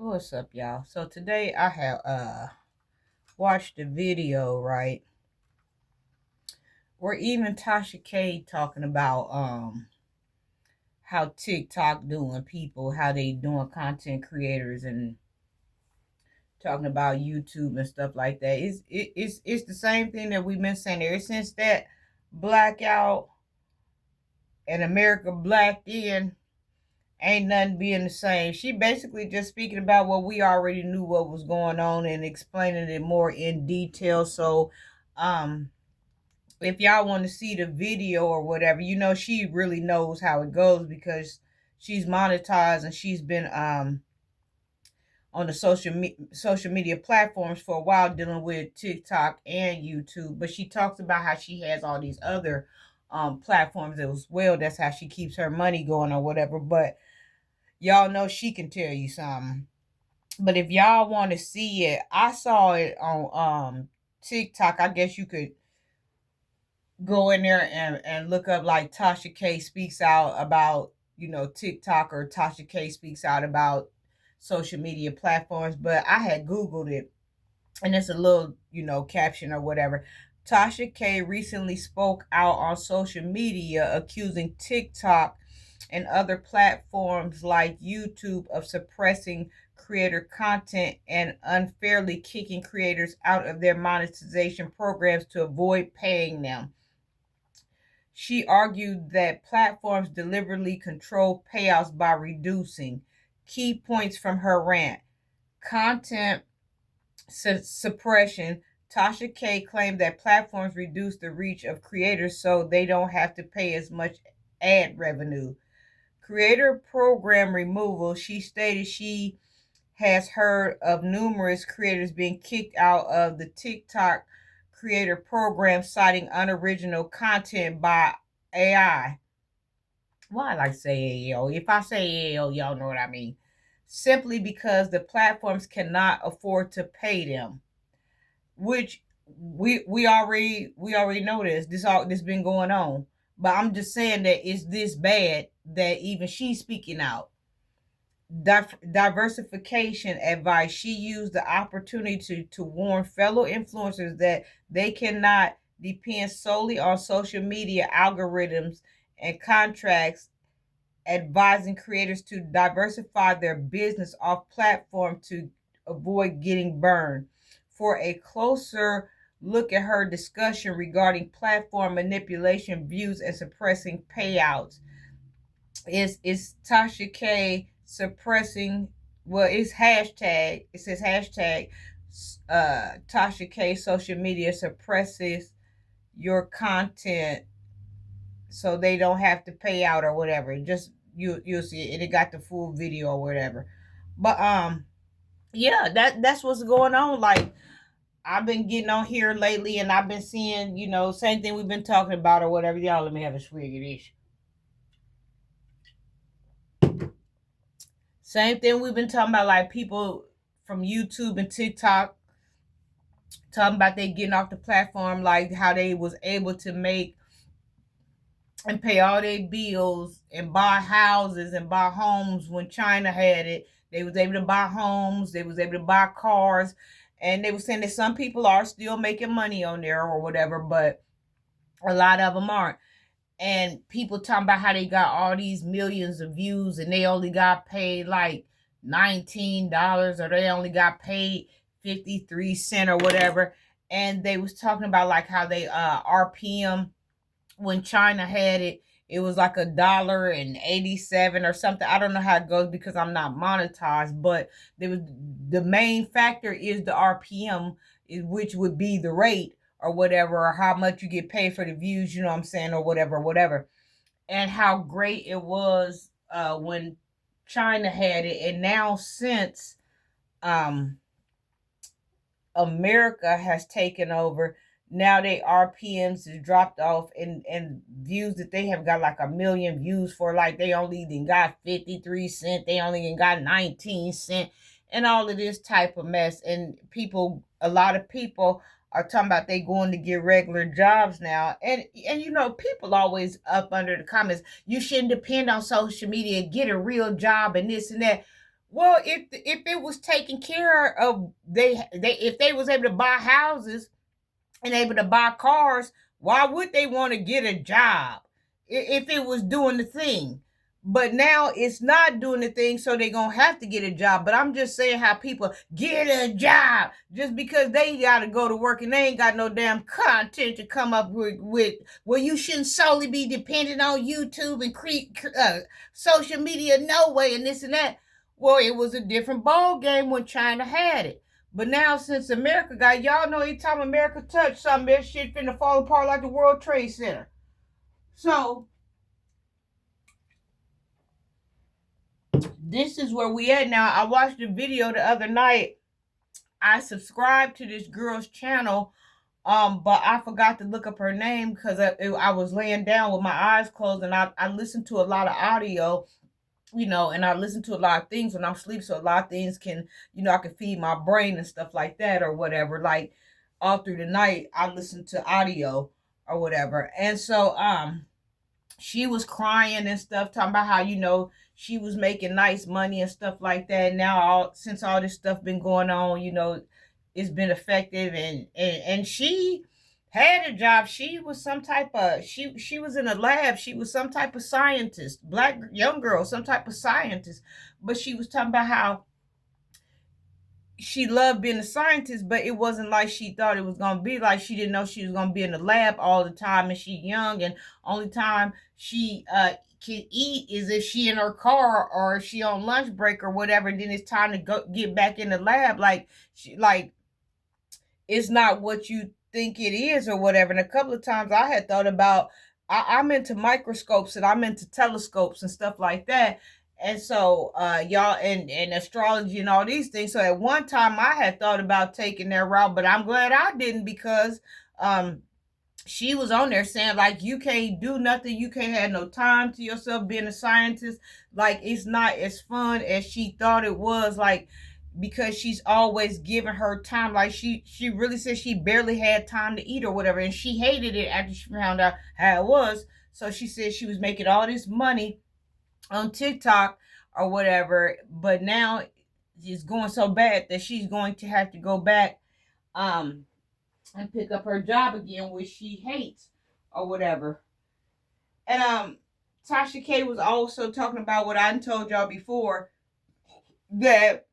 What's up, y'all? So today I have watched a video, right? Where even Tasha K talking about how TikTok doing people, how they doing content creators and talking about YouTube and stuff like that. It's the same thing that we've been saying ever since that blackout and America blacked in. Ain't nothing being the same. She basically just speaking about what we already knew what was going on and explaining it more in detail. So, um, if y'all want to see the video or whatever, she really knows how it goes because she's monetized and she's been on the social media platforms for a while dealing with TikTok and YouTube. But she talks about how she has all these other platforms as well. That's how she keeps her money going or whatever. But y'all know she can tell you something. But if y'all want to see it, I saw it on TikTok. I guess you could go in there and look up like Tasha K speaks out about, TikTok, or Tasha K speaks out about social media platforms. But I had Googled it, and it's a little, caption or whatever. Tasha K recently spoke out on social media accusing TikTok and other platforms like YouTube of suppressing creator content and unfairly kicking creators out of their monetization programs to avoid paying them. She argued that platforms deliberately control payouts by reducing key points from her rant. Content suppression. Tasha K claimed that platforms reduce the reach of creators so they don't have to pay as much ad revenue. Creator program removal. She stated she has heard of numerous creators being kicked out of the TikTok creator program, citing unoriginal content by AI. Why I like to say AO? If I say AO, y'all know what I mean. Simply because the platforms cannot afford to pay them, which we already know this. This been going on. But I'm just saying that it's this bad that even she's speaking out. Diversification advice. She used the opportunity to warn fellow influencers that they cannot depend solely on social media algorithms and contracts, advising creators to diversify their business off platform to avoid getting burned. For a closer look at her discussion regarding platform manipulation, views, and suppressing payouts, is Tasha K suppressing? Well, it's hashtag. It says hashtag Tasha K social media suppresses your content so they don't have to pay out or whatever. Just you'll see it. And it got the full video or whatever. But yeah, that's what's going on. Like, I've been getting on here lately and I've been seeing, same thing we've been talking about or whatever. Y'all let me have a swig of this. Same thing we've been talking about, like people from YouTube and TikTok talking about they getting off the platform, like how they was able to make and pay all their bills and buy houses and buy homes when China had it. They was able to buy homes, they was able to buy cars, and they were saying that some people are still making money on there or whatever, but a lot of them aren't. And people talking about how they got all these millions of views and they only got paid like $19, or they only got paid 53 cents or whatever. And they was talking about like how they RPM when China had it, it was like $1.87 or something. I don't know how it goes because I'm not monetized, but there was the main factor is the RPM, which would be the rate or whatever, or how much you get paid for the views, you know what I'm saying, or whatever. And how great it was when China had it. And now since um America has taken over, now they RPMs is dropped off, and views that they have got like a million views for, like they only even got 53 cents, they only even got 19 cents, and all of this type of mess. And a lot of people are talking about they going to get regular jobs now. And people always up under the comments, you shouldn't depend on social media, get a real job and this and that. Well, if it was taken care of, they if they was able to buy houses and able to buy cars, why would they want to get a job if it was doing the thing? But now it's not doing the thing, so they're gonna have to get a job. But I'm just saying how people get a job just because they gotta go to work and they ain't got no damn content to come up with well, you shouldn't solely be dependent on YouTube and social media, no way, and this and that. Well, it was a different ball game when China had it. But now since America got, y'all know anytime America touch something, that shit finna fall apart like the World Trade Center. So this is where we at now. I watched a video the other night. I subscribed to this girl's channel, but I forgot to look up her name because I was laying down with my eyes closed, and I listened to a lot of audio, and I listen to a lot of things when I'm asleep. So a lot of things can, I can feed my brain and stuff like that or whatever. Like all through the night, I listen to audio or whatever. And so, she was crying and stuff, talking about how, she was making nice money and stuff like that. Now, since all this stuff been going on, it's been effective, and she had a job. She was some type of she was in a lab. She was some type of scientist, black young girl, some type of scientist. But she was talking about how she loved being a scientist, but it wasn't like she thought it was gonna be. Like, she didn't know she was gonna be in the lab all the time, and she young, and only time she can eat is if she in her car or if she on lunch break or whatever. And then it's time to go get back in the lab. Like, it's not what you think it is or whatever. And a couple of times I had thought about, I'm into microscopes and I'm into telescopes and stuff like that. And so, y'all, and astrology and all these things. So at one time I had thought about taking that route, but I'm glad I didn't, because she was on there saying, like, you can't do nothing, you can't have no time to yourself being a scientist. Like, it's not as fun as she thought it was. Like, because she's always giving her time. Like, she really said she barely had time to eat or whatever, and she hated it after she found out how it was. So she said she was making all this money on TikTok or whatever, but now it's going so bad that she's going to have to go back and pick up her job again, which she hates or whatever. And Tasha K was also talking about what I told y'all before, that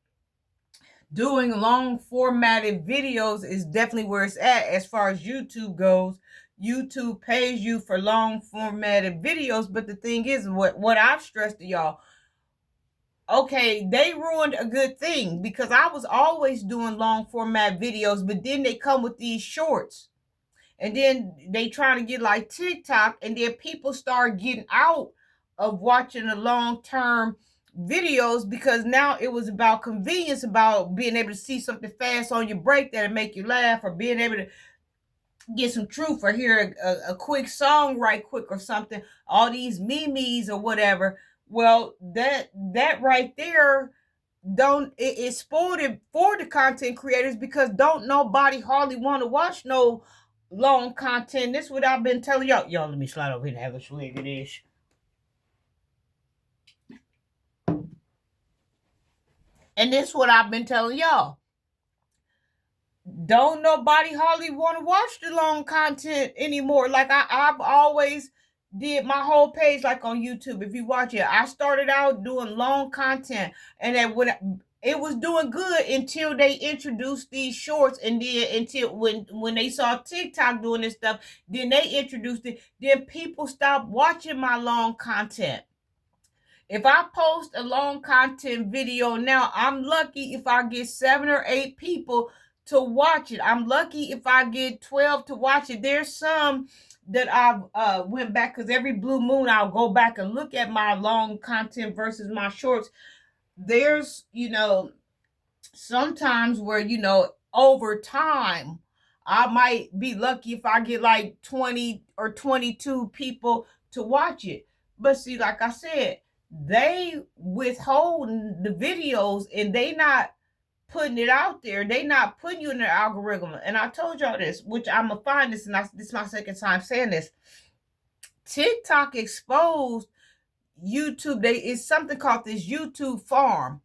doing long formatted videos is definitely where it's at as far as YouTube goes. YouTube pays you for long formatted videos, but the thing is, what I've stressed to y'all, okay, they ruined a good thing, because I was always doing long format videos, but then they come with these shorts. And then they trying to get like TikTok, and then people start getting out of watching the long-term videos, because now it was about convenience, about being able to see something fast on your break that'll make you laugh, or being able to get some truth, or hear a quick song right quick or something. All these memes or whatever. Well, that right there, don't it spoiled it for the content creators, because don't nobody hardly want to watch no long content. This is what I've been telling y'all. Y'all, let me slide over here and have a swig of this. And this is what I've been telling y'all. Don't nobody hardly want to watch the long content anymore. Like, I've always did my whole page like on YouTube. If you watch it, I started out doing long content, and then when it was doing good until they introduced these shorts, and then until when they saw TikTok doing this stuff, then they introduced it. Then people stopped watching my long content. If I post a long content video now, I'm lucky if I get 7 or 8 people to watch it. I'm lucky if I get 12 to watch it. There's some that I've went back, because every blue moon I'll go back and look at my long content versus my shorts. There's, sometimes where, over time, I might be lucky if I get like 20 or 22 people to watch it. But see, like I said, they withhold the videos, and they not putting it out there. They not putting you in their algorithm. And I told y'all this, which I'm gonna find this, and this is my second time saying this. TikTok exposed YouTube. It's something called this YouTube farm,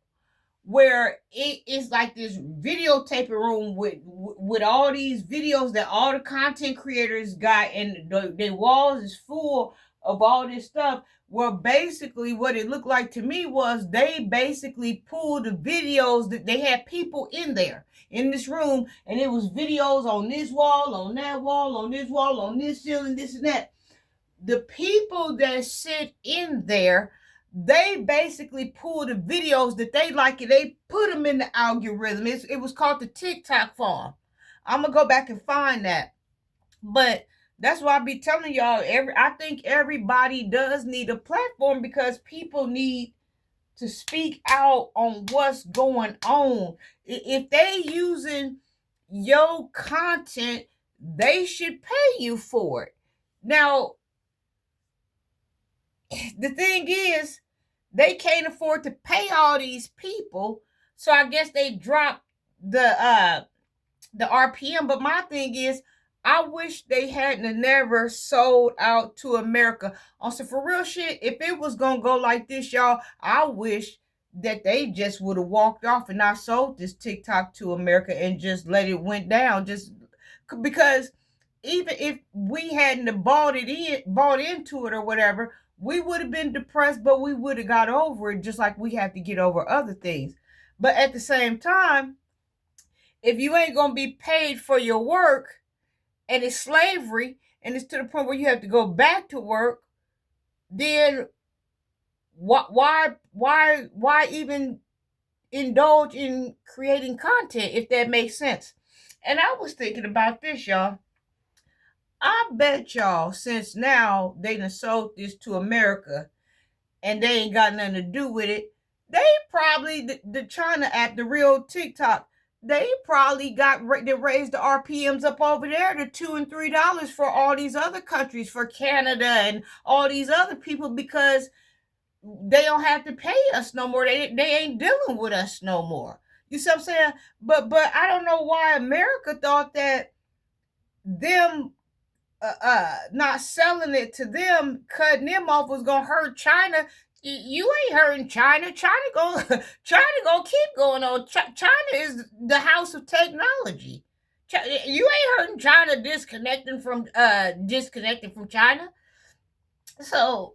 where it is like this videotaping room with all these videos that all the content creators got, and the walls is full of all this stuff. Well, basically, what it looked like to me was they basically pulled the videos that they had people in there in this room, and it was videos on this wall, on that wall, on this wall, on this ceiling, this and that. The people that sit in there, they basically pull the videos that they like and they put them in the algorithm. It was called the TikTok farm. I'm gonna go back and find that. But that's why I be telling y'all, I think everybody does need a platform, because people need to speak out on what's going on. If they using your content, they should pay you for it. Now, the thing is, they can't afford to pay all these people, so I guess they dropped the RPM. But my thing is, I wish they hadn't never sold out to America. Also, for real shit, if it was gonna go like this, y'all, I wish that they just would have walked off and not sold this TikTok to America and just let it went down. Just because even if we hadn't bought into it or whatever, we would have been depressed, but we would have got over it, just like we have to get over other things. But at the same time, if you ain't gonna be paid for your work, and it's slavery, and it's to the point where you have to go back to work, then why even indulge in creating content, if that makes sense? And I was thinking about this, y'all. I bet y'all, since now they done sold this to America and they ain't got nothing to do with it, they probably, the China app, the real TikTok, they probably they raised the RPMs up over there to $2 and $3 for all these other countries, for Canada and all these other people, because they don't have to pay us no more. They ain't dealing with us no more. You see what I'm saying? But I don't know why America thought that them not selling it to them, cutting them off, was gonna hurt China. You ain't hurting China. China gonna keep going on. China is the house of technology. You ain't hurting China disconnecting from China. So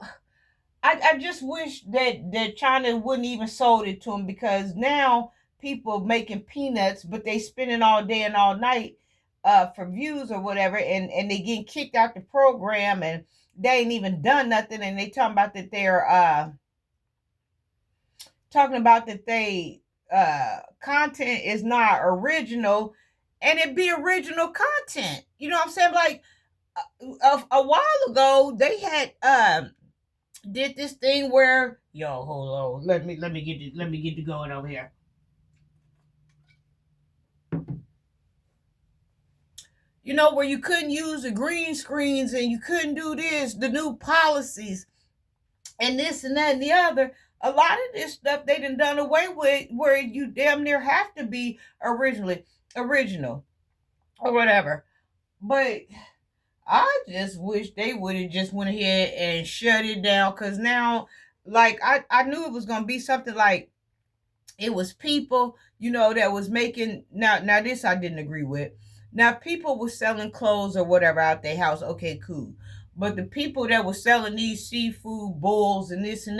I just wish that China wouldn't even sold it to them, because now people making peanuts, but they spending all day and all night for views or whatever, and they getting kicked out the program, and they ain't even done nothing, and they talking about that they're talking about that they content is not original, and it be original content. You know what I'm saying? Like a while ago, they had did this thing where, yo, hold on, let me get to going over here. You know, where you couldn't use the green screens and you couldn't do this, the new policies and this and that and the other. A lot of this stuff they done away with, where you damn near have to be original or whatever. But I just wish they would have just went ahead and shut it down, because now, like, I knew it was gonna be something like, it was people, that was making, now this I didn't agree with. Now, if people were selling clothes or whatever out their house, okay, cool. But the people that were selling these seafood bowls and this and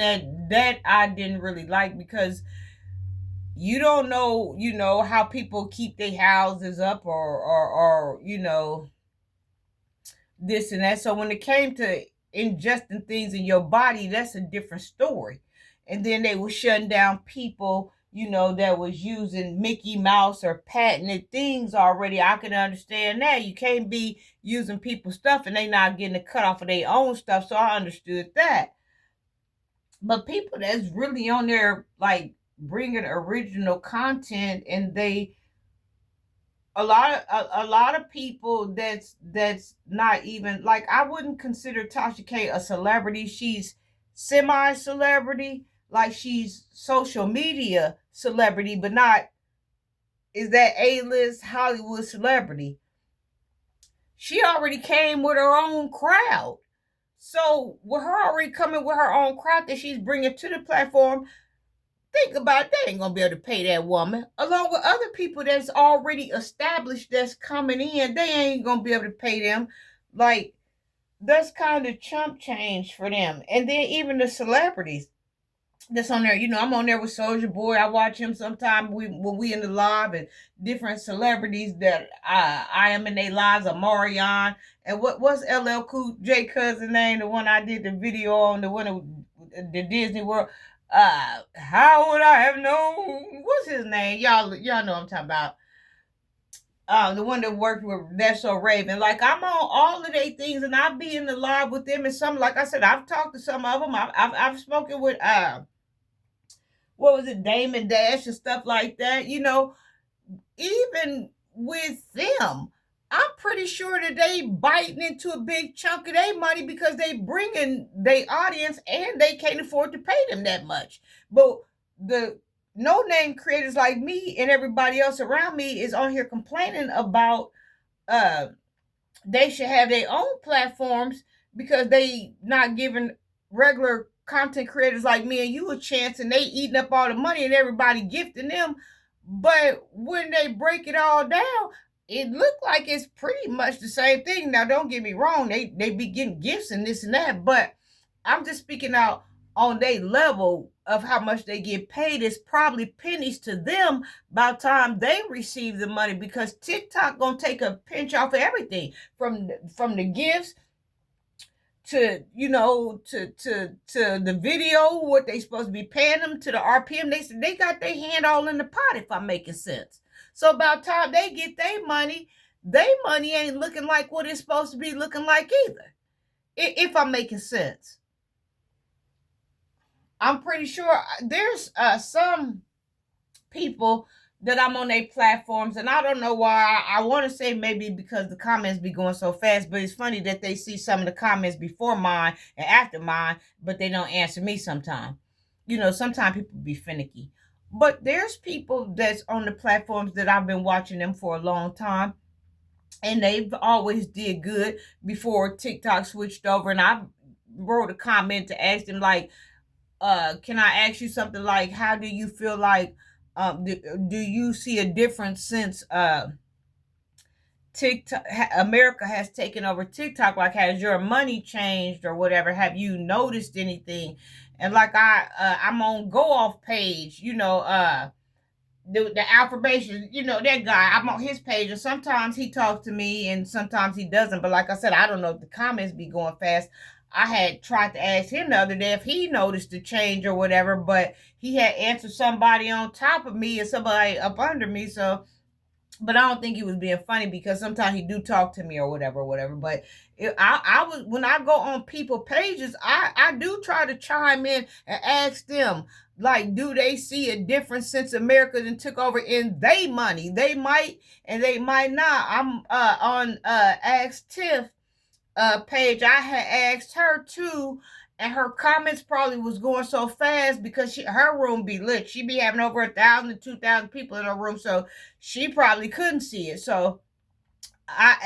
that I didn't really like, because you don't know, how people keep their houses up, or this and that. So when it came to ingesting things in your body, that's a different story. And then they were shutting down people, that was using Mickey Mouse or patented things already. I can understand that. You can't be using people's stuff and they not getting a cut off of their own stuff. So I understood that. But people that's really on there, like, bringing original content, and they, a lot of people that's not even, like, I wouldn't consider Tasha K a celebrity. She's semi celebrity, like she's social media celebrity, but not is that A-list Hollywood celebrity. She already came with her own crowd. So with her already coming with her own crowd that she's bringing to the platform, Think about it, they ain't gonna be able to pay that woman. Along with other people that's already established that's coming in, they ain't gonna be able to pay them. Like, that's kind of chump change for them. And then even the celebrities that's on there. I'm on there with Soldier Boy. I watch him sometime when we in the live, and different celebrities that I am in their lives. Marion and what's LL Cool J cousin name? The one I did the video on, the one of the Disney World. How would I have known? What's his name? Y'all know what I'm talking about. The one that worked with That's So Raven. Like, I'm on all of their things, and I be in the live with them. And some, like I said, I've talked to some of them. I've spoken with what was it, Damon Dash and stuff like that. Even with them, I'm pretty sure that they biting into a big chunk of their money because they bringing their audience and they can't afford to pay them that much. But the no name creators like me and everybody else around me is on here complaining about uh they should have their own platforms because they not giving regular content creators like me and you a chance, and they eating up all the money and everybody gifting them. But when they break it all down, it looked like it's pretty much the same thing. Now, don't get me wrong, they be getting gifts and this and that, but I'm just speaking out on their level of how much they get paid. Is probably pennies to them by the time they receive the money, because TikTok gonna take a pinch off of everything, from the gifts to to the video, what they supposed to be paying them, to the RPM. They got their hand all in the pot, if I'm making sense. So about time they get their money ain't looking like what it's supposed to be looking like either, if I'm making sense. I'm pretty sure there's some people that I'm on their platforms, and I don't know why. I want to say maybe because the comments be going so fast, but it's funny that they see some of the comments before mine and after mine, but they don't answer me sometimes. Sometimes people be finicky. But there's people that's on the platforms that I've been watching them for a long time, and they've always did good before TikTok switched over. And I wrote a comment to ask them, like, can I ask you something, like, how do you feel like, do you see a difference since TikTok, America has taken over TikTok? Like, has your money changed or whatever? Have you noticed anything? And like, I'm on Go Off page, the affirmation, that guy. I'm on his page, and sometimes he talks to me and sometimes he doesn't. But like I said, I don't know if the comments be going fast. I had tried to ask him the other day if he noticed the change or whatever, but he had answered somebody on top of me and somebody up under me. So, but I don't think he was being funny, because sometimes he do talk to me or whatever. But I was, when I go on people pages, I do try to chime in and ask them, like, do they see a difference since America then took over in they money? They might and they might not. I'm on Ask Tiff page. I had asked her too, and her comments probably was going so fast because her room be lit. She be having over 1,000 to 2,000 people in her room, so she probably couldn't see it. So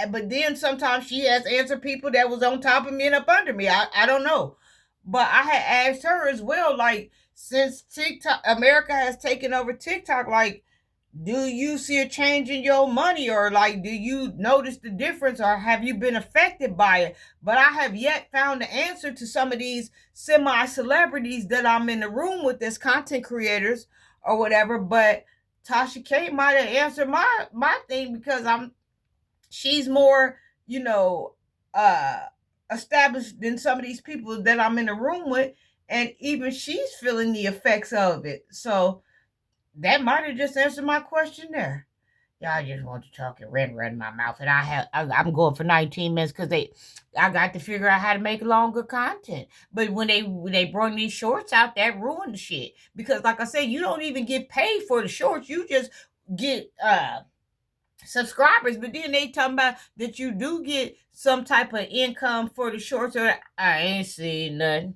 but then sometimes she has answered people that was on top of me and up under me. I don't know, but I had asked her as well, like, since TikTok, America has taken over TikTok, like, do you see a change in your money, or like, do you notice the difference, or have you been affected by it? But I have yet found the answer to some of these semi celebrities that I'm in the room with as content creators or whatever. But Tasha K might have answered my thing, because she's more, uh established than some of these people that I'm in the room with, and even she's feeling the effects of it. So that might have just answered my question there. Yeah, I just want to talk and run my mouth, and I'm going for 19 minutes because I got to figure out how to make longer content. But when they bring these shorts out, that ruined the shit, because like I said, you don't even get paid for the shorts. You just get subscribers, but then they talking about that you do get some type of income for the shorts. Or I ain't seen nothing.